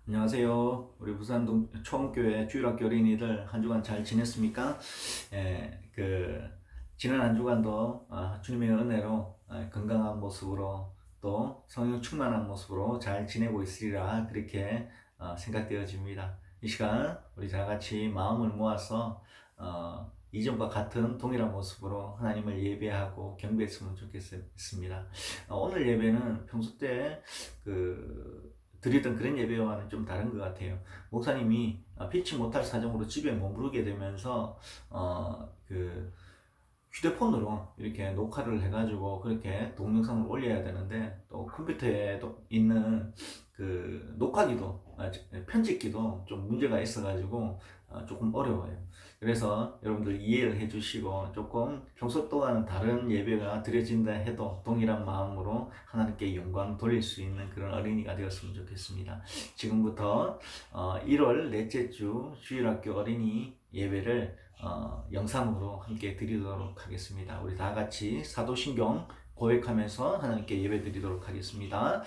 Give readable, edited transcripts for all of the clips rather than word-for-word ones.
안녕하세요. 우리 부산 초원교회 주일학교 어린이들 한 주간 잘 지냈습니까? 지난 한 주간도 주님의 은혜로 건강한 모습으로 또 성령 충만한 모습으로 잘 지내고 있으리라 그렇게 생각되어집니다. 이 시간 우리 다 같이 마음을 모아서 이전과 같은 동일한 모습으로 하나님을 예배하고 경배했으면 좋겠습니다. 오늘 예배는 평소 때 드리던 그런 예배와는 좀 다른 것 같아요. 목사님이 피치 못할 사정으로 집에 머무르게 되면서 휴대폰으로 이렇게 녹화를 해가지고 그렇게 동영상을 올려야 되는데 또 컴퓨터에 있는 그 녹화기도 편집기도 좀 문제가 있어가지고 조금 어려워요. 그래서 여러분들 이해를 해주시고 조금 평소 또한 다른 예배가 드려진다 해도 동일한 마음으로 하나님께 영광 돌릴 수 있는 그런 어린이가 되었으면 좋겠습니다. 지금부터 1월 넷째 주 주일학교 어린이 예배를 영상으로 함께 드리도록 하겠습니다. 우리 다 같이 사도신경 고백하면서 하나님께 예배 드리도록 하겠습니다.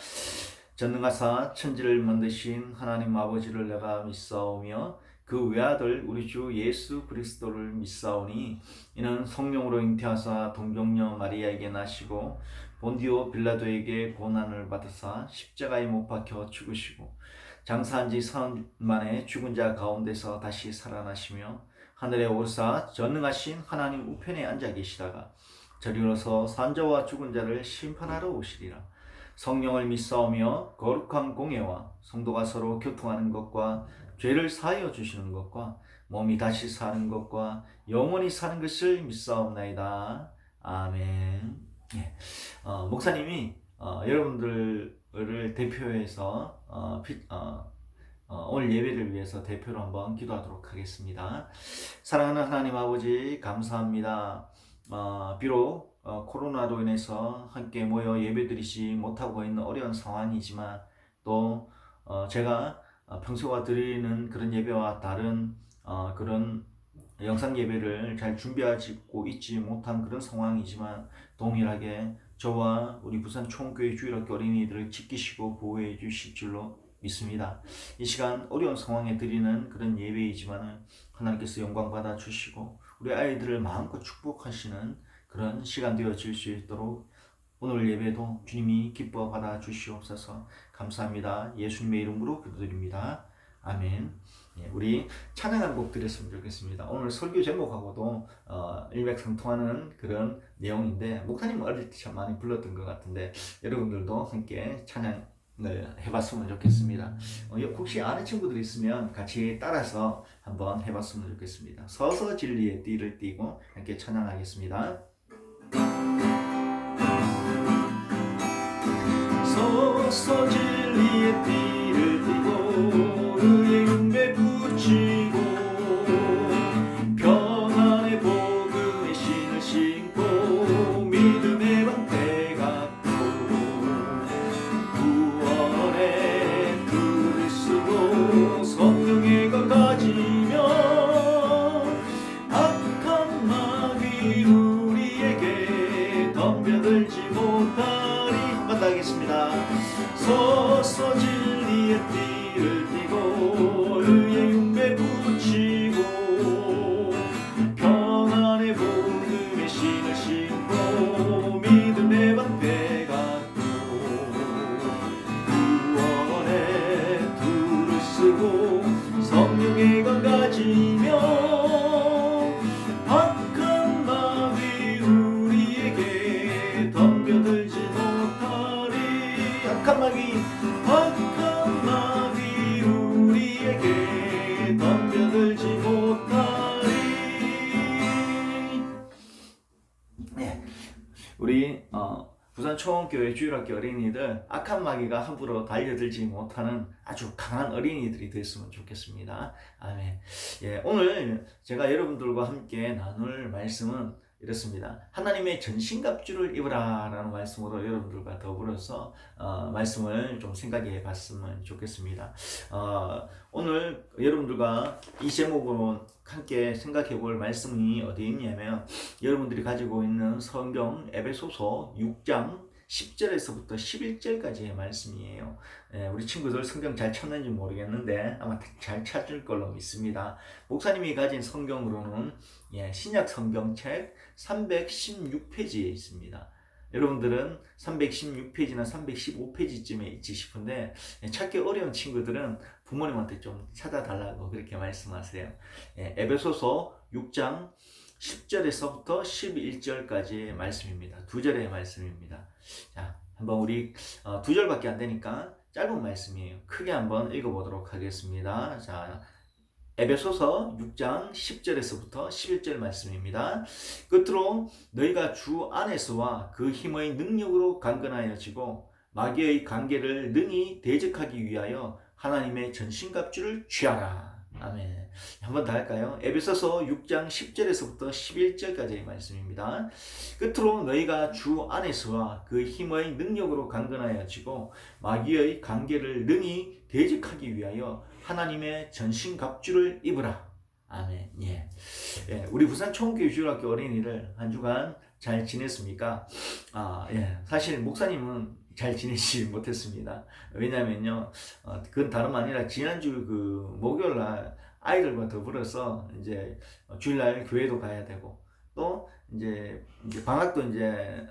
전능하사 천지를 만드신 하나님 아버지를 내가 믿사오며 그 외아들 우리 주 예수 그리스도를 믿사오니 이는 성령으로 잉태하사 동정녀 마리아에게 나시고 본디오 빌라도에게 고난을 받으사 십자가에 못 박혀 죽으시고 장사한 지 사흘 만에 죽은 자 가운데서 다시 살아나시며 하늘에 오르사 전능하신 하나님 우편에 앉아 계시다가 저리로서 산자와 죽은 자를 심판하러 오시리라. 성령을 믿사오며 거룩한 공예와 성도가 서로 교통하는 것과 죄를 사하여 주시는 것과 몸이 다시 사는 것과 영원히 사는 것을 믿사옵나이다. 아멘. 예. 목사님이 여러분들을 대표해서 오늘 예배를 위해서 대표로 한번 기도하도록 하겠습니다. 사랑하는 하나님 아버지 감사합니다. 비록 코로나로 인해서 함께 모여 예배드리지 못하고 있는 어려운 상황이지만 또 제가 평소와 드리는 그런 예배와 다른 그런 영상 예배를 잘 준비하고 있지 못한 그런 상황이지만 동일하게 저와 우리 부산 총교회 주일학교 어린이들을 지키시고 보호해 주실 줄로 믿습니다. 이 시간 어려운 상황에 드리는 그런 예배이지만 하나님께서 영광 받아 주시고 우리 아이들을 마음껏 축복하시는 그런 시간 되어질 수 있도록 오늘 예배도 주님이 기뻐 받아 주시옵소서. 감사합니다. 예수님의 이름으로 기도드립니다. 아멘. 우리 찬양 한 곡 드렸으면 좋겠습니다. 오늘 설교 제목하고도 일맥상통하는 그런 내용인데 목사님 어릴 때 참 많이 불렀던 것 같은데 여러분들도 함께 찬양 해봤으면 좋겠습니다. 혹시 아는 친구들 있으면 같이 따라서 한번 해봤으면 좋겠습니다. 서서 진리의 띠를 띠고 함께 찬양하겠습니다. 서서 진리의 띠를 띠고 의의 흉배 붙이고 평안의 복음의 신을 신고 믿음의 방패 갖고 구원의 끈을 쓰고 성령의 건 가지며 악한 마귀 우리에게 덤벼들지 못하리. 한번 더 하겠습니다. 서서 진리의 띠를 띠고 의의 흉배 붙이고 평안의 복음의 신을 신고 믿음의 방패 갖고 구원의 둘을 쓰고 성령의 건 가지며 악한 마귀 우리에게 덤벼들지 못하리. 악한 마귀 우리에게 덤벼들지 못하리. 네, 우리 부산 초원교회 주일학교 어린이들 악한 마귀가 함부로 달려들지 못하는 아주 강한 어린이들이 됐으면 좋겠습니다. 아멘. 오늘 제가 여러분들과 함께 나눌 말씀은 이렇습니다. 하나님의 전신갑주를 입으라 라는 말씀으로 여러분들과 더불어서 말씀을 좀 생각해 봤으면 좋겠습니다. 오늘 여러분들과 이 제목으로 함께 생각해 볼 말씀이 어디 있냐면 여러분들이 가지고 있는 성경 에베소서 6장 10절에서부터 11절까지의 말씀이에요. 우리 친구들 성경 잘 찾는지 모르겠는데 아마 잘 찾을 걸로 믿습니다. 목사님이 가진 성경으로는 신약 성경책 316페이지에 있습니다. 여러분들은 316페이지나 315페이지쯤에 있지 싶은데 찾기 어려운 친구들은 부모님한테 좀 찾아달라고 그렇게 말씀하세요. 에베소서 6장 10절에서부터 11절까지의 말씀입니다. 두 절의 말씀입니다. 자, 한번 우리 두 절밖에 안 되니까 짧은 말씀이에요. 크게 한번 읽어보도록 하겠습니다. 자, 에베소서 6장 10절에서부터 11절 말씀입니다. 끝으로 너희가 주 안에서와 그 힘의 능력으로 강건하여지고 마귀의 관계를 능히 대적하기 위하여 하나님의 전신갑주를 취하라. 아멘. 한번 더 할까요? 에베소서 6장 10절에서부터 11절까지의 말씀입니다. 끝으로 너희가 주 안에서와 그 힘의 능력으로 강건하여지고 마귀의 관계를 능히 대적하기 위하여 하나님의 전신갑주를 입으라. 아멘. 우리 부산 총교육중학교 어린이를 한 주간 잘 지냈습니까? 사실 목사님은 잘 지내지 못했습니다. 왜냐면요, 그건 다름 아니라 지난주 그 목요일 날 아이들과 더불어서 이제 주일날 교회도 가야 되고 또 이제 방학도 이제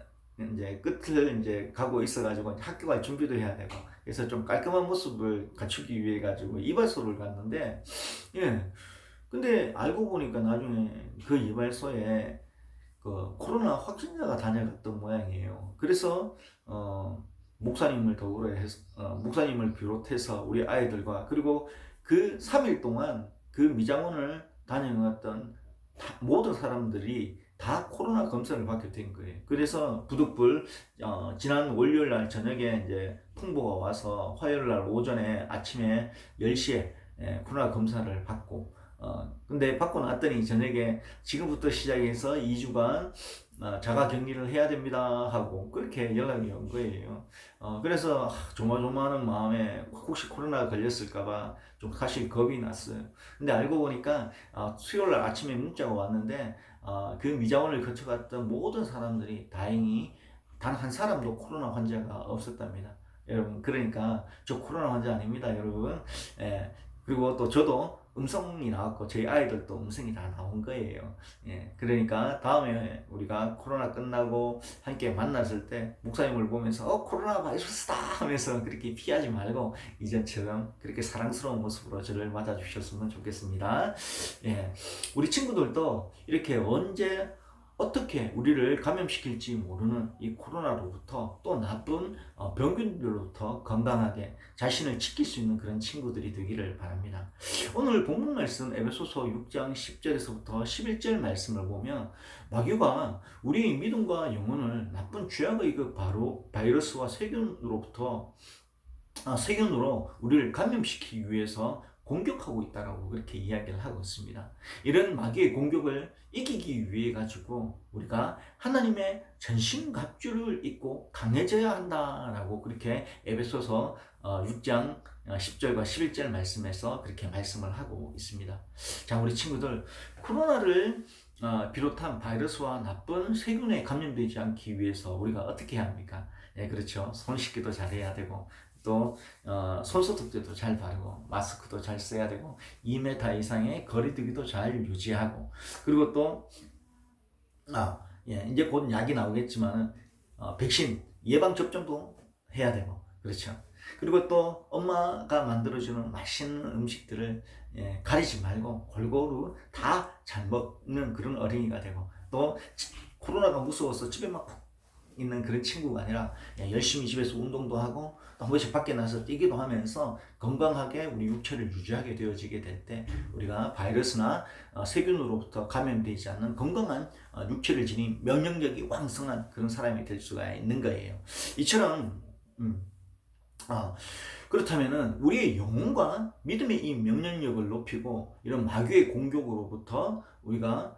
끝을 이제 가고 있어가지고 학교 갈 준비도 해야 되고 그래서 좀 깔끔한 모습을 갖추기 위해 가지고 이발소를 갔는데 근데 알고 보니까 나중에 그 이발소에 그 코로나 확진자가 다녀갔던 모양이에요. 그래서 목사님을 목사님을 비롯해서 우리 아이들과 그리고 그 3일 동안 그 미장원을 다녀갔던 모든 사람들이 다 코로나 검사를 받게 된 거예요. 그래서 부득불 지난 월요일 날 저녁에 이제 통보가 와서 화요일 날 오전에 아침에 10시에 코로나 검사를 받고 근데 받고 났더니 저녁에 지금부터 시작해서 2주간 자가 격리를 해야 됩니다 하고 그렇게 연락이 온 거예요. 그래서 조마조마하는 마음에 혹시 코로나가 걸렸을까봐 좀 사실 겁이 났어요. 근데 알고 보니까 수요일 날 아침에 문자가 왔는데 그 미자원을 거쳐갔던 모든 사람들이 다행히 단 한 사람도 코로나 환자가 없었답니다. 여러분, 그러니까 저 코로나 환자 아닙니다, 여러분. 그리고 또 저도 음성이 나왔고 저희 아이들도 음성이 다 나온 거예요. 그러니까 다음에 우리가 코로나 끝나고 함께 만났을 때 목사님을 보면서 코로나 바이러스다 하면서 그렇게 피하지 말고 이전처럼 그렇게 사랑스러운 모습으로 저를 맞아주셨으면 좋겠습니다. 우리 친구들도 이렇게 언제 어떻게 우리를 감염시킬지 모르는 이 코로나로부터 또 나쁜 병균들로부터 건강하게 자신을 지킬 수 있는 그런 친구들이 되기를 바랍니다. 오늘 본문 말씀 에베소서 6장 10절에서부터 11절 말씀을 보면 마귀가 우리의 믿음과 영혼을 나쁜 죄악의 그 바로 바이러스와 세균으로 우리를 감염시키기 위해서 공격하고 있다라고 그렇게 이야기를 하고 있습니다. 이런 마귀의 공격을 이기기 위해 가지고 우리가 하나님의 전신갑주를 입고 강해져야 한다라고 그렇게 에베소서 6장 10절과 11절 말씀에서 그렇게 말씀을 하고 있습니다. 자, 우리 친구들, 코로나를 비롯한 바이러스와 나쁜 세균에 감염되지 않기 위해서 우리가 어떻게 해야 합니까? 그렇죠. 손 씻기도 잘해야 되고 또 손소독제도 잘 바르고 마스크도 잘 써야 되고 2m 이상의 거리두기도 잘 유지하고 그리고 또 이제 곧 약이 나오겠지만 백신 예방 접종도 해야 되고 그렇죠. 그리고 또 엄마가 만들어주는 맛있는 음식들을 가리지 말고 골고루 다 잘 먹는 그런 어린이가 되고 또 코로나가 무서워서 집에 막 있는 그런 친구가 아니라 열심히 집에서 운동도 하고 또 한 번씩 밖에 나서 뛰기도 하면서 건강하게 우리 육체를 유지하게 되어지게 될 때 우리가 바이러스나 세균으로부터 감염되지 않는 건강한 육체를 지닌 면역력이 왕성한 그런 사람이 될 수가 있는 거예요. 이처럼 그렇다면은 우리의 영혼과 믿음의 이 면역력을 높이고 이런 마귀의 공격으로부터 우리가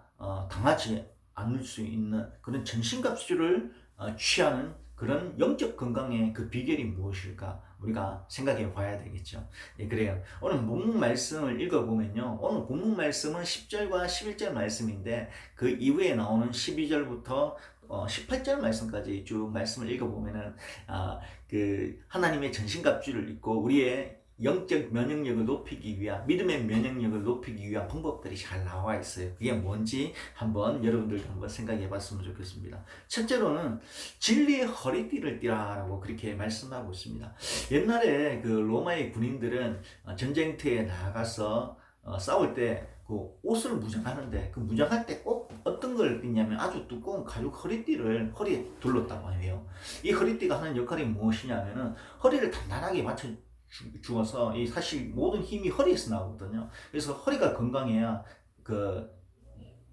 당하지 않을 수 있는 그런 전신갑주를 취하는 그런 영적 건강의 그 비결이 무엇일까 우리가 생각해 봐야 되겠죠. 그래요. 오늘 본문 말씀을 읽어보면요, 오늘 본문 말씀은 10절과 11절 말씀인데 그 이후에 나오는 12절부터 18절 말씀까지 쭉 말씀을 읽어보면은 그 하나님의 전신갑주를 입고 우리의 영적 면역력을 높이기 위한, 믿음의 면역력을 높이기 위한 방법들이 잘 나와 있어요. 그게 뭔지 한번 여러분들도 한번 생각해 봤으면 좋겠습니다. 첫째로는 진리의 허리띠를 띠라라고 그렇게 말씀하고 있습니다. 옛날에 그 로마의 군인들은 전쟁터에 나가서 싸울 때 그 옷을 무장하는데, 그 무장할 때 꼭 어떤 걸 입냐면 아주 두꺼운 가죽 허리띠를 허리에 둘렀다고 해요. 이 허리띠가 하는 역할이 무엇이냐면은 허리를 단단하게 맞춰 주어서, 이 사실 모든 힘이 허리에서 나오거든요. 그래서 허리가 건강해야 그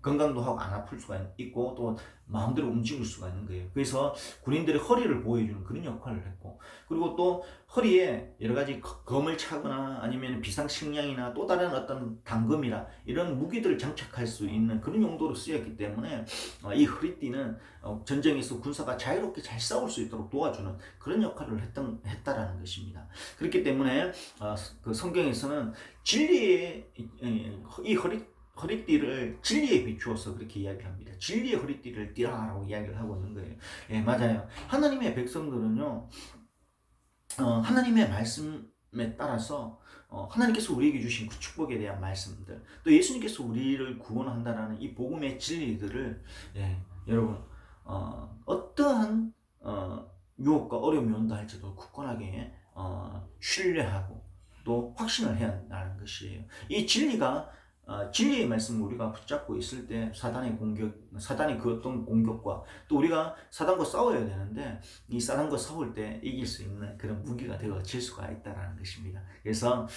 건강도 하고 안 아플 수가 있고 또 마음대로 움직일 수가 있는 거예요. 그래서 군인들이 허리를 보호해주는 그런 역할을 했고, 그리고 또 허리에 여러 가지 검을 차거나 아니면 비상식량이나 또 다른 어떤 단검이나 이런 무기들을 장착할 수 있는 그런 용도로 쓰였기 때문에 이 허리띠는 전쟁에서 군사가 자유롭게 잘 싸울 수 있도록 도와주는 그런 역할을 했다라는 것입니다. 그렇기 때문에 그 성경에서는 진리의 이 허리띠를 진리에 비추어서 그렇게 이야기합니다. 진리의 허리띠를 띠라라고 이야기를 하고 있는 거예요. 예, 맞아요. 하나님의 백성들은요, 하나님의 말씀에 따라서 하나님께서 우리에게 주신 그 축복에 대한 말씀들, 또 예수님께서 우리를 구원한다라는 이 복음의 진리들을, 예, 여러분, 어떠한 유혹과 어려움이 온다 할지도 굳건하게 신뢰하고 또 확신을 해야 한다는 것이에요. 이 진리의 말씀을 우리가 붙잡고 있을 때 사단이 그 어떤 공격과 또 우리가 사단과 싸워야 되는데, 이 사단과 싸울 때 이길 수 있는 그런 무기가 되어질 수가 있다는 것입니다. 그래서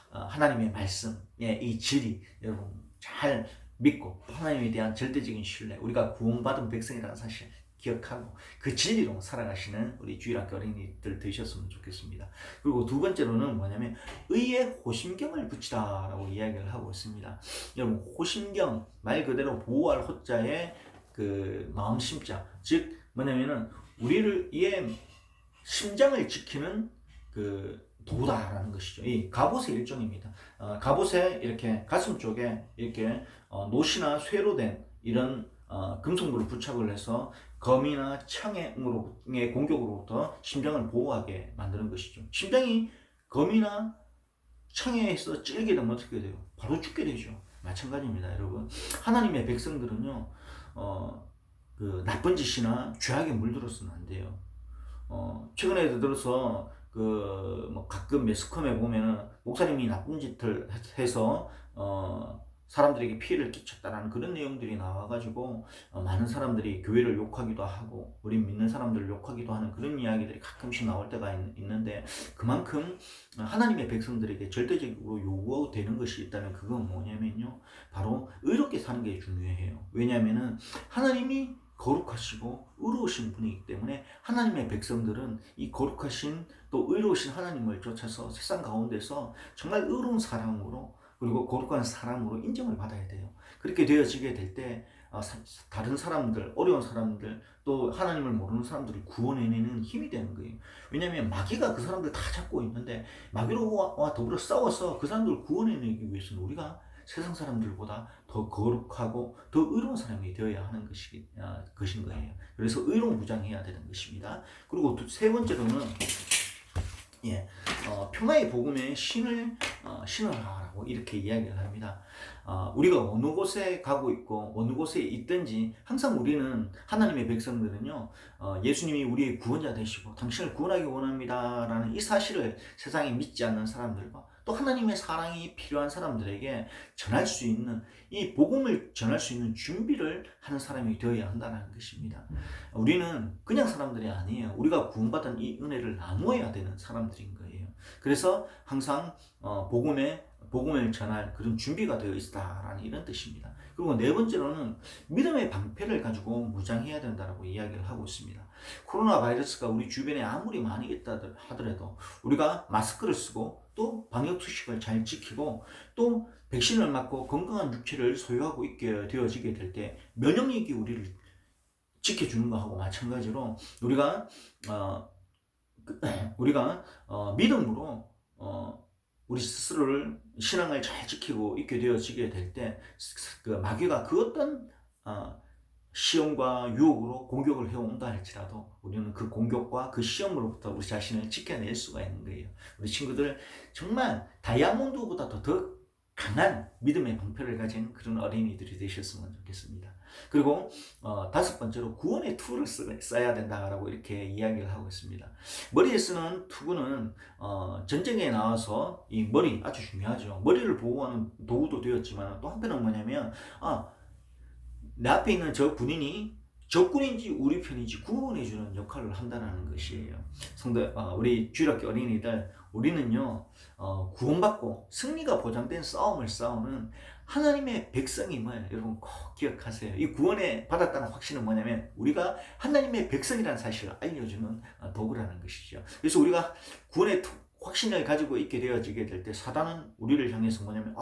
하나님의 말씀의 이 진리, 여러분 잘 믿고 하나님에 대한 절대적인 신뢰, 우리가 구원받은 백성이라는 사실 기억하고 그 진리로 살아가시는 우리 주일학교 어린이들 되셨으면 좋겠습니다. 그리고 두 번째로는 뭐냐면 의의 호심경을 붙이라라고 이야기를 하고 있습니다. 여러분, 호심경 말 그대로 보호할 호자에 그 마음 심자, 즉 뭐냐면은 우리를 이의 심장을 지키는 그 도다라는 것이죠. 이 갑옷의 일종입니다. 갑옷에 이렇게 가슴 쪽에 이렇게 노시나 쇠로 된 이런 금속물을 부착을 해서 검이나 창의 공격으로부터 심장을 보호하게 만드는 것이죠. 심장이 검이나 창에서 찔게 되면 어떻게 돼요? 바로 죽게 되죠. 마찬가지입니다, 여러분. 하나님의 백성들은요, 그 나쁜 짓이나 죄악에 물들어서는 안 돼요. 최근에 들어서 뭐 가끔 매스컴에 보면은 목사님이 나쁜 짓을 해서 사람들에게 피해를 끼쳤다라는 그런 내용들이 나와가지고 많은 사람들이 교회를 욕하기도 하고 우리 믿는 사람들을 욕하기도 하는 그런 이야기들이 가끔씩 나올 때가 있는데, 그만큼 하나님의 백성들에게 절대적으로 요구되는 것이 있다면 그건 뭐냐면요, 바로 의롭게 사는 게 중요해요. 왜냐하면은 하나님이 거룩하시고 의로우신 분이기 때문에 하나님의 백성들은 이 거룩하신 또 의로우신 하나님을 쫓아서 세상 가운데서 정말 의로운 사랑으로 그리고 거룩한 사람으로 인정을 받아야 돼요. 그렇게 되어지게 될 때 다른 사람들, 어려운 사람들, 또 하나님을 모르는 사람들을 구원해내는 힘이 되는 거예요. 왜냐하면 마귀가 그 사람들 다 잡고 있는데 마귀와 더불어 싸워서 그 사람들을 구원해내기 위해서는 우리가 세상 사람들보다 더 거룩하고 더 의로운 사람이 되어야 하는 것인 거예요. 그래서 의로운 무장해야 되는 것입니다. 그리고 세 번째로는 평화의 복음에 신으라라고 이렇게 이야기를 합니다. 우리가 어느 곳에 가고 있고 어느 곳에 있든지 항상 우리는, 하나님의 백성들은요, 예수님이 우리의 구원자 되시고 당신을 구원하기 원합니다라는 이 사실을 세상에 믿지 않는 사람들과 또 하나님의 사랑이 필요한 사람들에게 전할 수 있는, 이 복음을 전할 수 있는 준비를 하는 사람이 되어야 한다는 것입니다. 우리는 그냥 사람들이 아니에요. 우리가 구원받은 이 은혜를 나누어야 되는 사람들인 거예요. 그래서 항상 복음을 전할 그런 준비가 되어 있다라는 이런 뜻입니다. 그리고 네 번째로는 믿음의 방패를 가지고 무장해야 된다고 이야기를 하고 있습니다. 코로나 바이러스가 우리 주변에 아무리 많이 있다 하더라도 우리가 마스크를 쓰고 또 방역수칙을 잘 지키고 또 백신을 맞고 건강한 육체를 소유하고 있게 되어지게 될 때 면역력이 우리를 지켜주는 것하고 마찬가지로 우리가 믿음으로 우리 스스로를, 신앙을 잘 지키고 있게 되어지게 될 때 그 마귀가 그 어떤 시험과 유혹으로 공격을 해온다 할지라도 우리는 그 공격과 그 시험으로부터 우리 자신을 지켜낼 수가 있는 거예요. 우리 친구들 정말 다이아몬드보다 더 강한 믿음의 방패를 가진 그런 어린이들이 되셨으면 좋겠습니다. 그리고 다섯 번째로 구원의 툴을 써야 된다라고 이렇게 이야기를 하고 있습니다. 머리에 쓰는 투구는 전쟁에 나와서 이 머리 아주 중요하죠. 머리를 보호하는 도구도 되었지만 또 한편은 뭐냐면 내 앞에 있는 저 군인이 적군인지 우리 편인지 구분해주는 역할을 한다는 것이에요. 우리 주일학교 어린이들, 우리는요, 구원받고 승리가 보장된 싸움을 싸우는 하나님의 백성임을 여러분 꼭 기억하세요. 이 구원에 받았다는 확신은 뭐냐면 우리가 하나님의 백성이라는 사실을 알려주는 도구라는 것이죠. 그래서 우리가 구원의 확신을 가지고 있게 되어지게 될 때 사단은 우리를 향해서 뭐냐면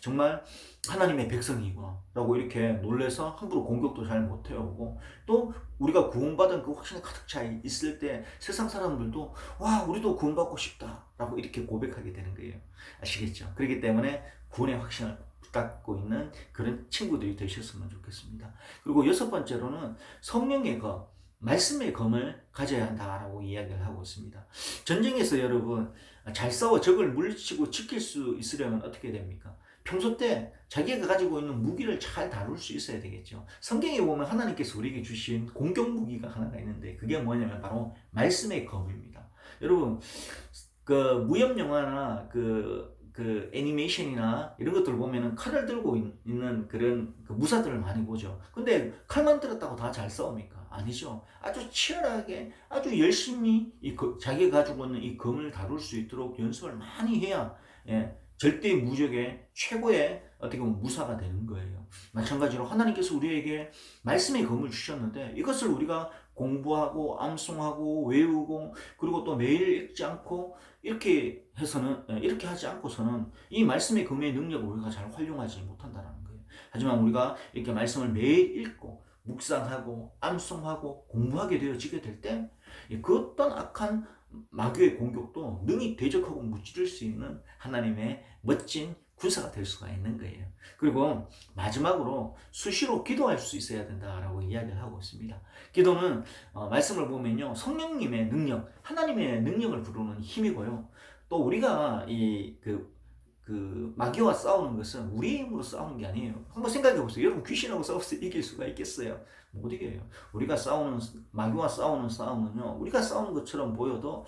정말 하나님의 백성이구나 라고 이렇게 놀래서 함부로 공격도 잘 못해오고, 또 우리가 구원받은 그 확신에 가득 차 있을 때 세상 사람들도 와 우리도 구원받고 싶다 라고 이렇게 고백하게 되는 거예요. 아시겠죠? 그렇기 때문에 구원의 확신을 붙잡고 있는 그런 친구들이 되셨으면 좋겠습니다. 그리고 여섯 번째로는 성령의 검, 말씀의 검을 가져야 한다라고 이야기를 하고 있습니다. 전쟁에서 여러분 잘 싸워 적을 물리치고 지킬 수 있으려면 어떻게 됩니까? 평소 때 자기가 가지고 있는 무기를 잘 다룰 수 있어야 되겠죠. 성경에 보면 하나님께서 우리에게 주신 공격 무기가 하나가 있는데 그게 뭐냐면 바로 말씀의 검입니다. 여러분 그 무협 영화나 그 애니메이션이나 이런 것들 보면은 칼을 들고 있는 그런 그 무사들을 많이 보죠. 근데 칼만 들었다고 다 잘 싸웁니까? 아니죠. 아주 치열하게 아주 열심히 자기가 가지고 있는 이 검을 다룰 수 있도록 연습을 많이 해야 절대 무적의 최고의 어떻게 보면 무사가 되는 거예요. 마찬가지로 하나님께서 우리에게 말씀의 검을 주셨는데 이것을 우리가 공부하고 암송하고 외우고 그리고 또 매일 읽지 않고 이렇게 하지 않고서는 이 말씀의 검의 능력을 우리가 잘 활용하지 못한다는 거예요. 하지만 우리가 이렇게 말씀을 매일 읽고 묵상하고 암송하고 공부하게 되어지게 될 때 그 어떤 악한 마귀의 공격도 능히 대적하고 무찌를 수 있는 하나님의 멋진 군사가 될 수가 있는 거예요. 그리고 마지막으로 수시로 기도할 수 있어야 된다라고 이야기를 하고 있습니다. 기도는 말씀을 보면요, 성령님의 능력, 하나님의 능력을 부르는 힘이고요. 또 우리가 마귀와 싸우는 것은 우리의 힘으로 싸우는 게 아니에요. 한번 생각해 보세요. 여러분 귀신하고 싸워서 이길 수가 있겠어요? 못 이겨요. 마귀와 싸우는 싸움은요, 우리가 싸우는 것처럼 보여도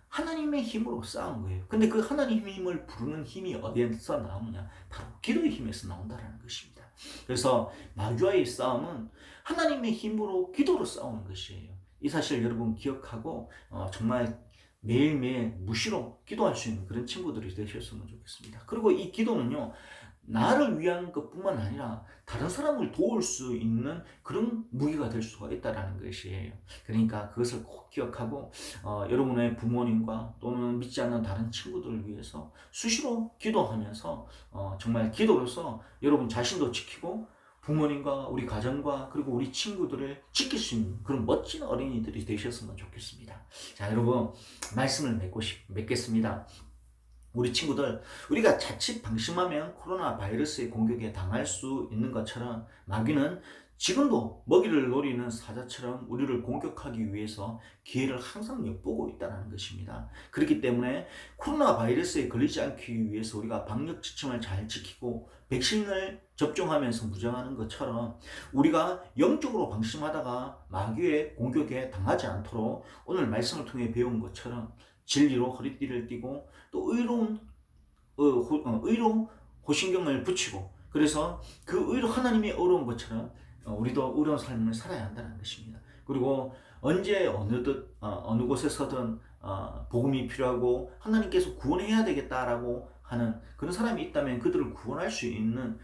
하나님의 힘으로 싸운 거예요. 근데 그 하나님의 힘을 부르는 힘이 어디에서 나오느냐? 바로 기도의 힘에서 나온다는 것입니다. 그래서 마귀와의 싸움은 하나님의 힘으로 기도로 싸우는 것이에요. 이 사실 여러분 기억하고 정말 매일매일 무시로 기도할 수 있는 그런 친구들이 되셨으면 좋겠습니다. 그리고 이 기도는요, 나를 위한 것뿐만 아니라 다른 사람을 도울 수 있는 그런 무기가 될 수가 있다는 것이에요. 그러니까 그것을 꼭 기억하고 여러분의 부모님과 또는 믿지 않는 다른 친구들을 위해서 수시로 기도하면서 정말 기도로서 여러분 자신도 지키고 부모님과 우리 가정과 그리고 우리 친구들을 지킬 수 있는 그런 멋진 어린이들이 되셨으면 좋겠습니다. 자, 여러분 말씀을 맺겠습니다. 우리 친구들, 우리가 자칫 방심하면 코로나 바이러스의 공격에 당할 수 있는 것처럼 마귀는 지금도 먹이를 노리는 사자처럼 우리를 공격하기 위해서 기회를 항상 엿보고 있다는 것입니다. 그렇기 때문에 코로나 바이러스에 걸리지 않기 위해서 우리가 방역 지침을 잘 지키고 백신을 접종하면서 무장하는 것처럼 우리가 영적으로 방심하다가 마귀의 공격에 당하지 않도록 오늘 말씀을 통해 배운 것처럼 진리로 허리띠를 띠고 또 의로 호신경을 붙이고, 그래서 그 의로 하나님이 의로운 것처럼 우리도 의로운 삶을 살아야 한다는 것입니다. 그리고 언제 어느 곳에서든 복음이 필요하고 하나님께서 구원해야 되겠다라고 하는 그런 사람이 있다면 그들을 구원할 수 있는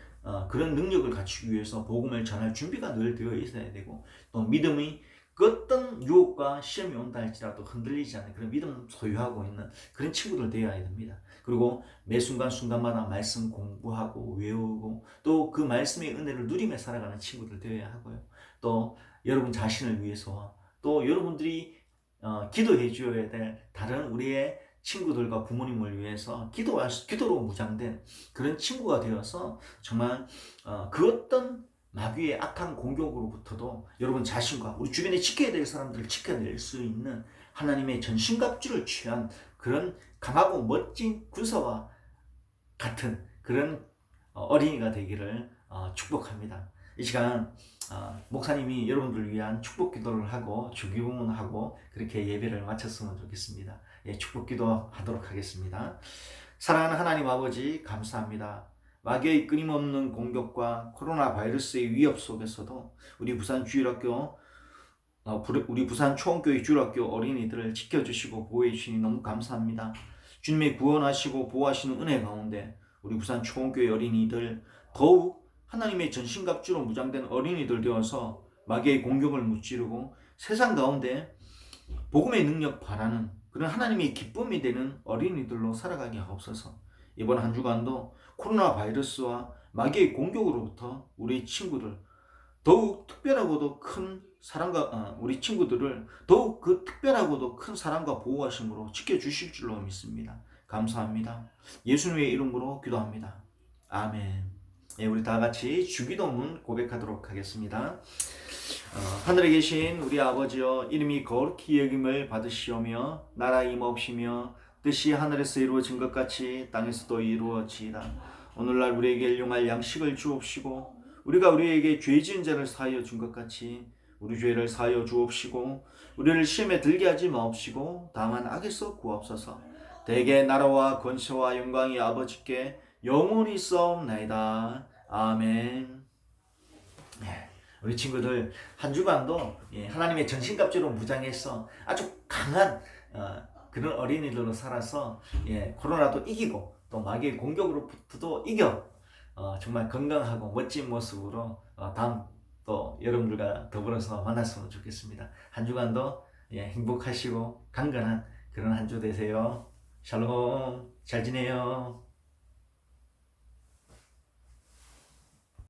그런 능력을 갖추기 위해서 복음을 전할 준비가 늘 되어 있어야 되고, 또 믿음이 어떤 유혹과 시험이 온다 할지라도 흔들리지 않는 그런 믿음을 소유하고 있는 그런 친구들 되어야 됩니다. 그리고 매 순간순간마다 말씀 공부하고 외우고 또 그 말씀의 은혜를 누리며 살아가는 친구들 되어야 하고요. 또 여러분 자신을 위해서와 또 여러분들이 기도해 주어야 될 다른 우리의 친구들과 부모님을 위해서 기도로 무장된 그런 친구가 되어서 정말 그 어떤 마귀의 악한 공격으로부터도 여러분 자신과 우리 주변에 지켜야 될 사람들을 지켜낼 수 있는 하나님의 전신갑주를 취한 그런 강하고 멋진 군사와 같은 그런 어린이가 되기를 축복합니다. 이 시간 목사님이 여러분들을 위한 축복 기도를 하고 주기도문하고 그렇게 예배를 마쳤으면 좋겠습니다. 예, 축복 기도하도록 하겠습니다. 사랑하는 하나님 아버지 감사합니다. 마귀의 끊임없는 공격과 코로나 바이러스의 위협 속에서도 우리 부산 주일학교 우리 부산 초원교회 주일학교 어린이들을 지켜주시고 보호해 주시니 너무 감사합니다. 주님의 구원하시고 보호하시는 은혜 가운데 우리 부산 초원교회 어린이들 더욱 하나님의 전신갑주로 무장된 어린이들 되어서 마귀의 공격을 무찌르고 세상 가운데 복음의 능력 바라는 그런 하나님의 기쁨이 되는 어린이들로 살아가게 하옵소서. 이번 한 주간도 코로나 바이러스와 마귀의 공격으로부터 우리 친구들 더욱 특별하고도 큰 사랑과 우리 친구들을 더욱 그 특별하고도 큰 사랑과 보호하심으로 지켜주실 줄로 믿습니다. 감사합니다. 예수님의 이름으로 기도합니다. 아멘. 예, 우리 다 같이 주기도문 고백하도록 하겠습니다. 하늘에 계신 우리 아버지여, 이름이 거룩히 여김을 받으시오며 나라 임하옵시며 뜻이 하늘에서 이루어진 것 같이 땅에서도 이루어지이다. 오늘날 우리에게 일용할 양식을 주옵시고 우리가 우리에게 죄 지은 자를 사하여 준 것 같이 우리 죄를 사하여 주옵시고 우리를 시험에 들게 하지 마옵시고 다만 악에서 구하옵소서. 대개 나라와 권세와 영광이 아버지께 영원히 있사옵나이다. 아멘. 우리 친구들 한 주간도 하나님의 전신갑주로 무장해서 아주 강한 그런 어린이들로 살아서 코로나도 이기고 또 마귀의 공격으로부터도 이겨 정말 건강하고 멋진 모습으로 다음 또 여러분들과 더불어서 만났으면 좋겠습니다. 한 주간도 행복하시고 강건한 그런 한 주 되세요. 샬롬, 잘 지내요.